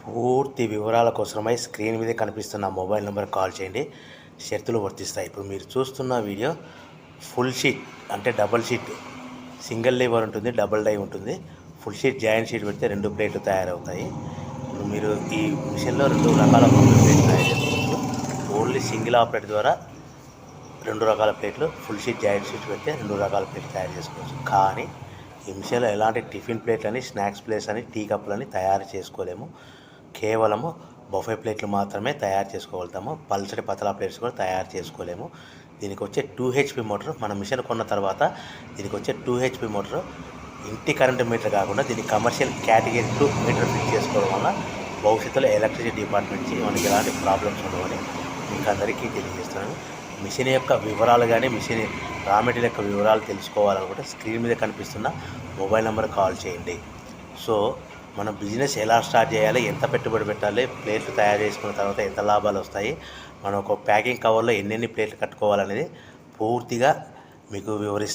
పూర్తి వివరాల కోసమై స్క్రీన్ మీద కనిపిస్తున్న మొబైల్ నెంబర్ కాల్ చేయండి. షరతులు వర్తిస్తాయి. ఇప్పుడు మీరు చూస్తున్న వీడియో ఫుల్ షీట్ అంటే డబల్ షీట్, సింగిల్ లేబర్ ఉంటుంది, డబుల్ డై ఉంటుంది. ఫుల్ షీట్ జాయింట్ షీట్ పెడితే 2 ప్లేట్లు తయారవుతాయి. ఇప్పుడు మీరు ఈ మిషన్లో 2 రకాల బఫే ప్లేట్లు తయారు చేసుకోవచ్చు. ఓన్లీ సింగిల్ ఆపరేట్ ద్వారా 2 రకాల ప్లేట్లు, ఫుల్ షీట్ జాయింట్ షీట్ పెడితే 2 రకాల ప్లేట్లు తయారు చేసుకోవచ్చు. కానీ ఈ మిషన్లో ఎలాంటి టిఫిన్ ప్లేట్లని, స్నాక్స్ ప్లేట్స్ అని, టీ కప్పులని తయారు చేసుకోలేము. కేవలము బఫే ప్లేట్లు మాత్రమే తయారు చేసుకోగలుగుతాము. పల్చటి పతలా ప్లేట్స్ కూడా తయారు చేసుకోలేము. దీనికి వచ్చే 2 HP మోటార్, మన మిషన్ కొన్న తర్వాత దీనికి వచ్చే 2 HP మోటార్ ఇంటి కరెంటు మీటర్ కాకుండా దీనికి కమర్షియల్ కేటగిరీ 2 మీటర్ ఫిట్ చేసుకోవడం వల్ల భవిష్యత్తులో ఎలక్ట్రిసిటీ డిపార్ట్మెంట్ నుంచి మనకి ఎలాంటి ప్రాబ్లమ్స్ ఉండవని మీకు అందరికీ తెలియజేస్తున్నాను. మిషన్ యొక్క వివరాలు కానీ, మిషన్ రా మెటీరియల్ యొక్క వివరాలు తెలుసుకోవాలనుకుంటే స్క్రీన్ మీద కనిపిస్తున్న మొబైల్ నెంబర్ కాల్ చేయండి. సో మన బిజినెస్ ఎలా స్టార్ట్ చేయాలి, ఎంత పెట్టుబడి పెట్టాలి, ప్లేట్లు తయారు చేసుకున్న తర్వాత ఎంత లాభాలు వస్తాయి, మనం ఒక ప్యాకింగ్ కవర్లో ఎన్నెన్ని ప్లేట్లు కట్టుకోవాలనేది పూర్తిగా మీకు వివరిస్తాను.